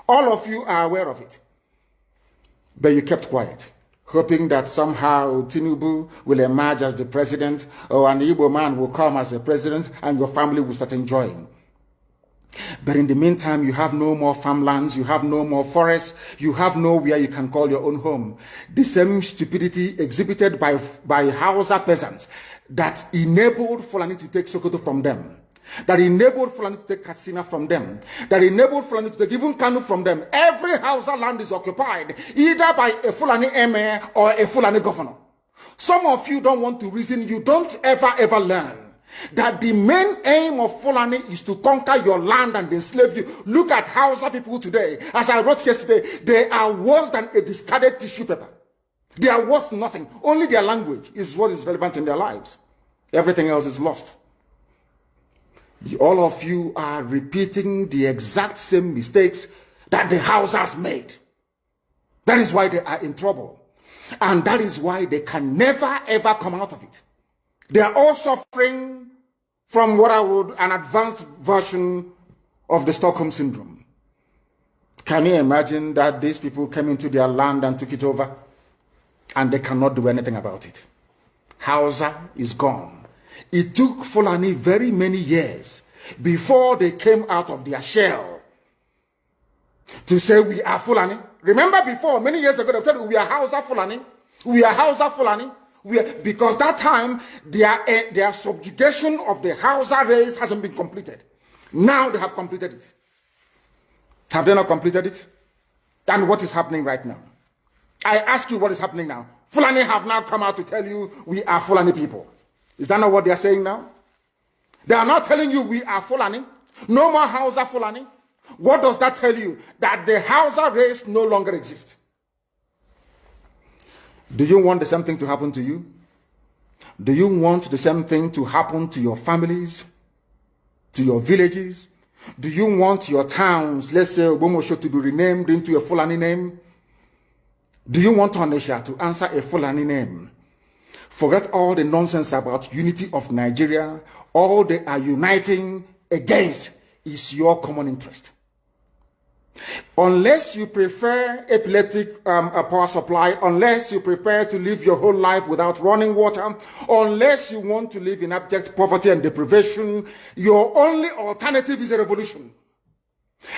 All of you are aware of it. But you kept quiet, hoping that somehow Tinubu will emerge as the president, or an Igbo man will come as the president, and your family will start enjoying. But in the meantime, you have no more farmlands, you have no more forests, you have nowhere you can call your own home. The same stupidity exhibited by Hausa peasants that enabled Fulani to take Sokoto from them, that enabled Fulani to take Katsina from them, that enabled Fulani to take even Kanu from them. Every Hausa land is occupied either by a Fulani emir or a Fulani governor. Some of you don't want to reason, you don't ever learn that the main aim of Fulani is to conquer your land and enslave you. Look at Hausa people today. As I wrote yesterday, they are worse than a discarded tissue paper. They are worth nothing. Only their language is what is relevant in their lives. Everything else is lost. All of you are repeating the exact same mistakes that the Hausas made. That is why they are in trouble. And that is why they can never ever come out of it. They are all suffering from what I would an advanced version of the Stockholm Syndrome. Can you imagine that these people came into their land and took it over and they cannot do anything about it? Hausa is gone. It took Fulani very many years before they came out of their shell to say we are Fulani. Remember before, many years ago, they told you we are Hausa Fulani. We are Hausa Fulani. Because that time, their subjugation of the Hausa race hasn't been completed. Now they have completed it. Have they not completed it? And what is happening right now? I ask you what is happening now. Fulani have now come out to tell you we are Fulani people. Is that not what they are saying now? They are not telling you we are Fulani. No more Hausa Fulani. What does that tell you? That the Hausa race no longer exists. Do you want the same thing to happen to you? Do you want the same thing to happen to your families, to your villages? Do you want your towns, let's say Obomosho, to be renamed into a Fulani name? Do you want Onisha to answer a Fulani name? Forget all the nonsense about unity of Nigeria. All they are uniting against is your common interest. Unless you prefer epileptic power supply, unless you prepare to live your whole life without running water, unless you want to live in abject poverty and deprivation, your only alternative is a revolution.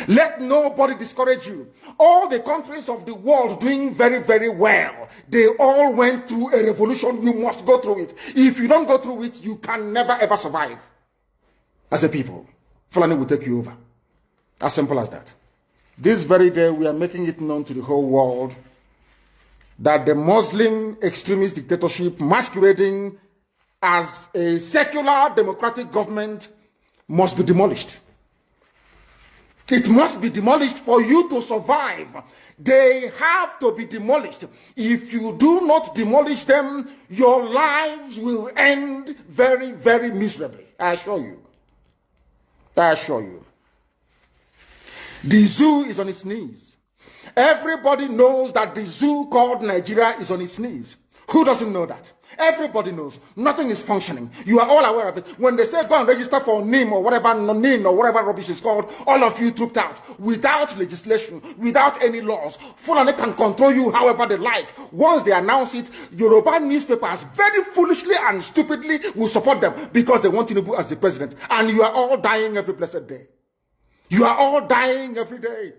Let nobody discourage you. All the countries of the world doing very, very well, they all went through a revolution. You must go through it. If you don't go through it, you can never ever survive as a people. Fulani will take you over. As simple as that. This very day, we are making it known to the whole world that the Muslim extremist dictatorship masquerading as a secular democratic government must be demolished. It must be demolished for you to survive. They have to be demolished. If you do not demolish them, your lives will end very, very miserably. I assure you. I assure you. The zoo is on its knees. Everybody knows that the zoo called Nigeria is on its knees. Who doesn't know that? Everybody knows. Nothing is functioning. You are all aware of it. When they say go and register for NIM or whatever, NIN or whatever rubbish is called, all of you trooped out without legislation, without any laws. Fulani can control you however they like. Once they announce it, Yoruba newspapers very foolishly and stupidly will support them because they want Tinubu as the president. And you are all dying every blessed day. You are all dying every day.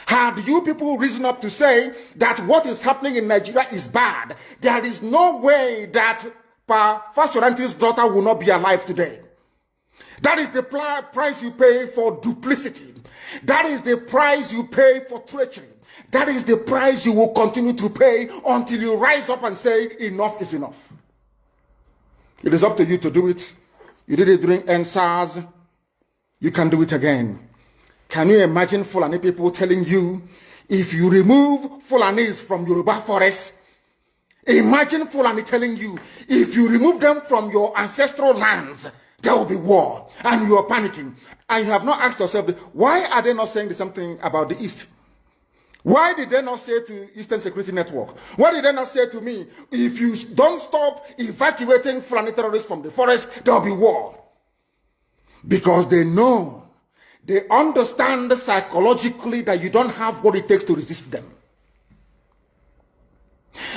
Had you people risen up to say that what is happening in Nigeria is bad, there is no way that Fashoranti's daughter will not be alive today. That is the price you pay for duplicity. That is the price you pay for treachery. That is the price you will continue to pay until you rise up and say enough is enough. It is up to you to do it. You did it during NSAS. You can do it again. Can you imagine Fulani people telling you, if you remove Fulanis from Yoruba forests, imagine Fulani telling you, if you remove them from your ancestral lands, there will be war, and you are panicking. And you have not asked yourself, why are they not saying the same thing about the East? Why did they not say to Eastern Security Network? Why did they not say to me, if you don't stop evacuating Fulani terrorists from the forest, there will be war? Because they know They understand psychologically that you don't have what it takes to resist them.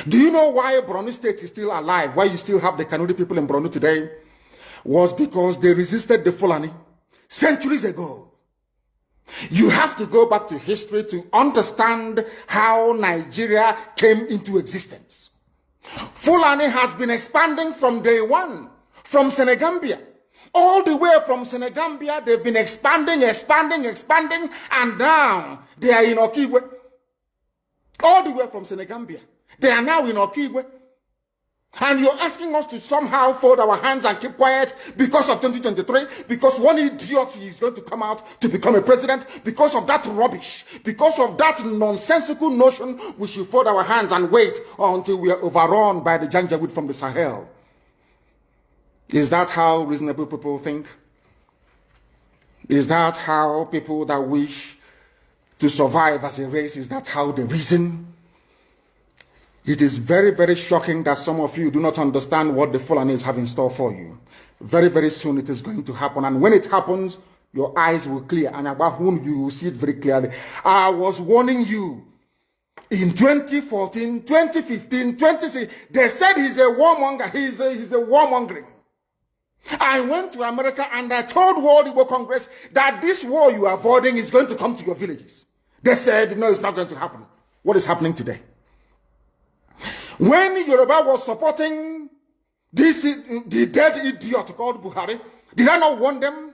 Do you know why Borno State is still alive? Why you still have the Kanuri people in Borno today? Was because they resisted the Fulani centuries ago. You have to go back to history to understand how Nigeria came into existence. Fulani has been expanding from day one, from Senegambia. All the way from Senegambia, they've been expanding, and now they are in Okigwe. All the way from Senegambia. They are now in Okigwe. And you're asking us to somehow fold our hands and keep quiet because of 2023, because one idiot is going to come out to become a president, because of that rubbish, because of that nonsensical notion, we should fold our hands and wait until we are overrun by the Janjaweed from the Sahel. Is that how reasonable people think? Is that how people that wish to survive as a race, is that how they reason? It is very, very shocking that some of you do not understand what the Fulanis have in store for you. Very, very soon it is going to happen. And when it happens, your eyes will clear. And about whom you will see it very clearly. I was warning you. In 2014, 2015, 2016, they said he's a warmonger. He's a warmongering. I went to America and I told World Igbo Congress that this war you are avoiding is going to come to your villages. They said, no, it's not going to happen. What is happening today? When Yoruba was supporting the dead idiot called Buhari, did I not warn them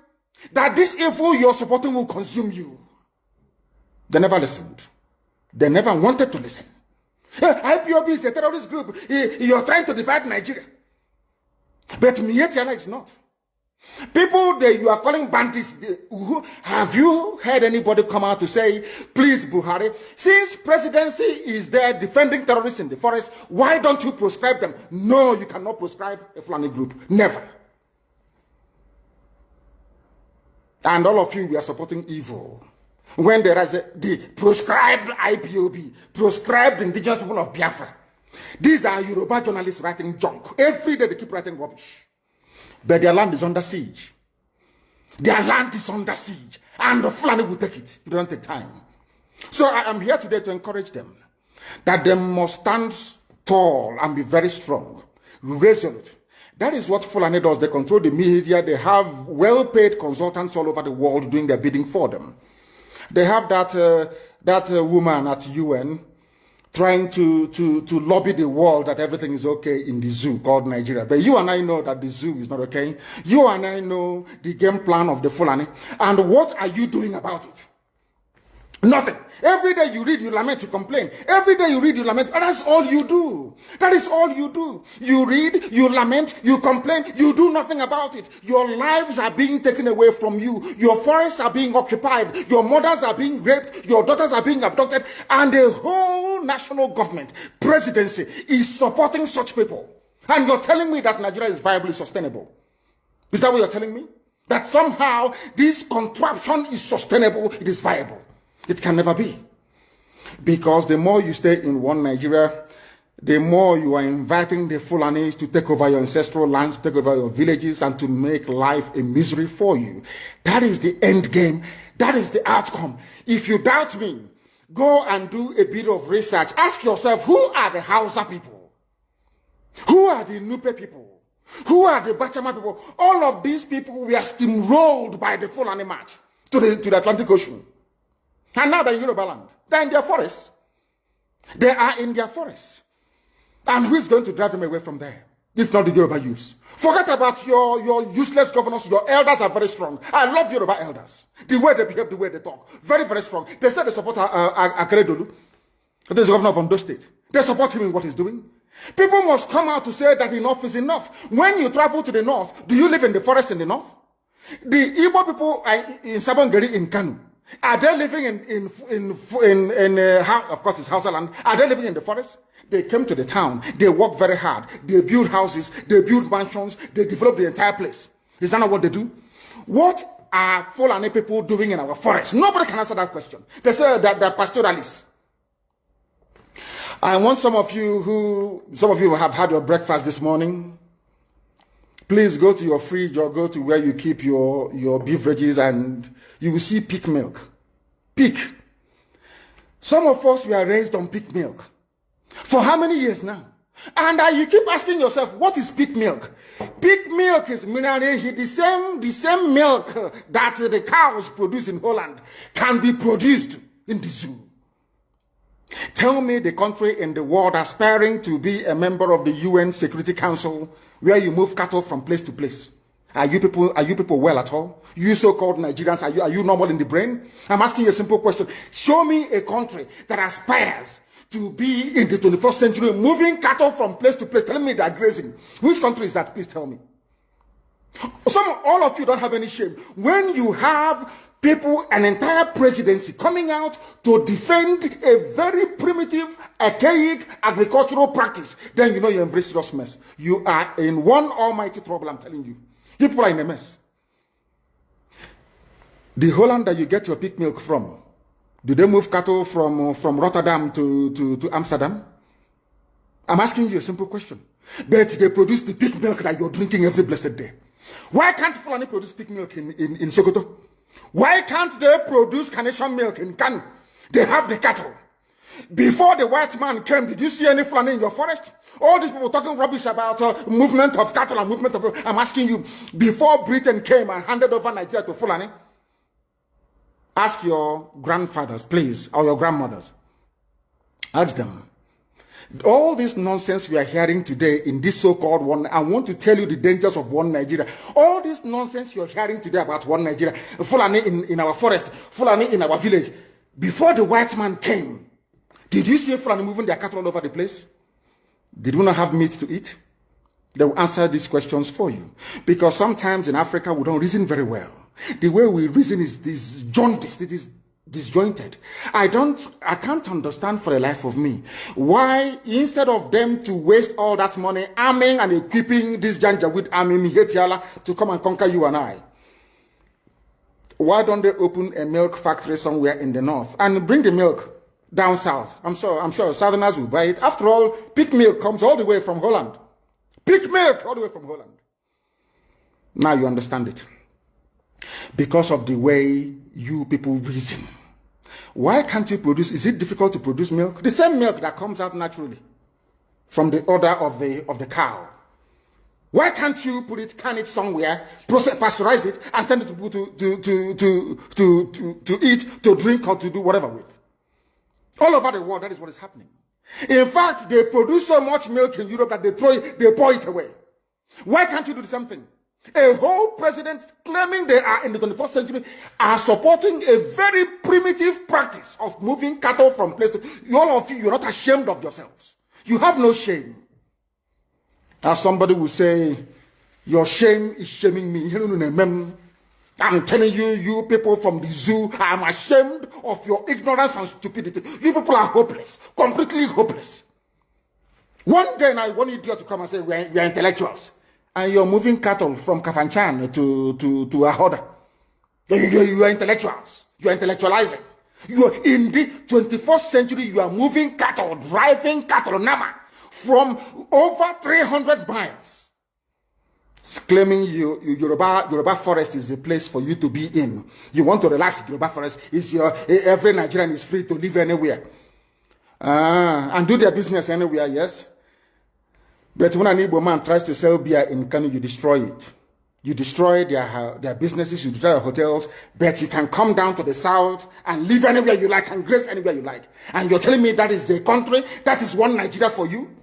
that this evil you're supporting will consume you? They never listened. They never wanted to listen. IPOB is a terrorist group. You're trying to divide Nigeria. But Mietiana is not. People that you are calling bandits, have you heard anybody come out to say, please Buhari, since presidency is there defending terrorists in the forest, why don't you proscribe them? No, you cannot proscribe a Fulani group. Never. And all of you, we are supporting evil. When there is the proscribed IPOB, proscribed indigenous people of Biafra. These are Yoruba journalists writing junk. Every day they keep writing rubbish. But their land is under siege. Their land is under siege. And the Fulani will take it. It doesn't take time. So I am here today to encourage them that they must stand tall and be very strong, resolute. That is what Fulani does. They control the media. They have well-paid consultants all over the world doing their bidding for them. They have that woman at UN trying to lobby the world that everything is okay in the zoo called Nigeria. But you and I know that the zoo is not okay. You and I know the game plan of the Fulani. And what are you doing about it? Nothing. Every day you read, you lament, you complain. Every day you read, you lament. And that's all you do. That is all you do. You read, you lament, you complain. You do nothing about it. Your lives are being taken away from you. Your forests are being occupied. Your mothers are being raped. Your daughters are being abducted. And the whole national government, presidency, is supporting such people. And you're telling me that Nigeria is viably sustainable. Is that what you're telling me? That somehow this contraption is sustainable, it is viable. It can never be. Because the more you stay in one Nigeria, the more you are inviting the Fulanis to take over your ancestral lands, to take over your villages, and to make life a misery for you. That is the end game. That is the outcome. If you doubt me, go and do a bit of research. Ask yourself, who are the Hausa people? Who are the Nupe people? Who are the Bachama people? All of these people were steamrolled by the Fulani march to the Atlantic Ocean. And now they're in Yoruba land. They're in their forests. They are in their forests. And who is going to drive them away from there? If not the Yoruba youths. Forget about your useless governors. Your elders are very strong. I love Yoruba elders. The way they behave, the way they talk. Very, very strong. They said they support Akeredolu. This is governor of Ondo State. They support him in what he's doing. People must come out to say that enough is enough. When you travel to the north, do you live in the forest in the north? The Igbo people in Sabongeri in Kanu. Are they living of course it's Hausa land, are they living in the forest? They came to the town, they work very hard, they build houses, they build mansions, they develop the entire place. Is that not what they do? What are Fulani people doing in our forest? Nobody can answer that question. They say that they're pastoralists. I want some of you have had your breakfast this morning. Please go to your fridge or go to where you keep your beverages and you will see pig milk. Pig. Some of us were raised on pig milk. For how many years now? And you keep asking yourself, what is pig milk? Pig milk is minerally the same milk that the cows produce in Holland can be produced in the zoo. Tell me the country in the world aspiring to be a member of the UN Security Council where you move cattle from place to place. Are you people well at all? You so-called Nigerians, are you normal in the brain? I'm asking you a simple question. Show me a country that aspires to be in the 21st century moving cattle from place to place. Tell me they're grazing. Which country is that? Please tell me. All of you don't have any shame. When you have people, an entire presidency coming out to defend a very primitive, archaic agricultural practice, then you know you're in very serious mess. You are in one almighty trouble, I'm telling you. You people are in a mess. The Holland that you get your pig milk from, do they move cattle from Rotterdam to Amsterdam? I'm asking you a simple question. But they produce the pig milk that you're drinking every blessed day. Why can't Fulani produce pig milk in Sokoto? Why can't they produce carnation milk in Kanu? They have the cattle. Before the white man came, did you see any Fulani in your forest? All these people talking rubbish about movement of cattle and movement of... I'm asking you, before Britain came and handed over Nigeria to Fulani, ask your grandfathers, please, or your grandmothers. Ask them. All this nonsense we are hearing today in this so-called one, I want to tell you the dangers of one Nigeria. All this nonsense you're hearing today about one Nigeria, Fulani in our forest, Fulani in our village. Before the white man came, did you see Fulani moving their cattle all over the place? Did we not have meat to eat? They will answer these questions for you. Because sometimes in Africa, we don't reason very well. The way we reason is disjointed. It is disjointed. I can't understand for the life of me why, instead of them to waste all that money arming and equipping this Janjaweed army Mihetiala to come and conquer you and I, why don't they open a milk factory somewhere in the north and bring the milk down south? I'm sure Southerners will buy it. After all, pig milk comes all the way from Holland. Pig milk all the way from Holland. Now you understand it. Because of the way you people reason. Why can't you produce? Is it difficult to produce milk? The same milk that comes out naturally from the udder of the cow. Why can't you can it somewhere, pasteurize it, and send it to people to eat, to drink, or to do whatever with? All over the world, that is what is happening. In fact, they produce so much milk in Europe that they pour it away. Why can't you do the same thing? A whole president claiming they are in the 21st century are supporting a very primitive practice of moving cattle from place to... All of you, you're not ashamed of yourselves. You have no shame. As somebody will say, your shame is shaming me. I'm telling you, you people from the zoo, I'm ashamed of your ignorance and stupidity. You people are hopeless, completely hopeless. One day now, one idiot to come and say, we are intellectuals. And you're moving cattle from Kafanchan to Ahoda. You are intellectuals. You are intellectualizing. You are in the 21st century, you are moving cattle, driving cattle, Nama, from over 300 miles. It's claiming Yoruba forest is a place for you to be in. You want to relax, Yoruba forest is every Nigerian is free to live anywhere. And do their business anywhere, yes? But when an Igbo man tries to sell beer in Kanu, you destroy it. You destroy their businesses, you destroy their hotels, but you can come down to the south and live anywhere you like and graze anywhere you like. And you're telling me that is a country, that is one Nigeria for you?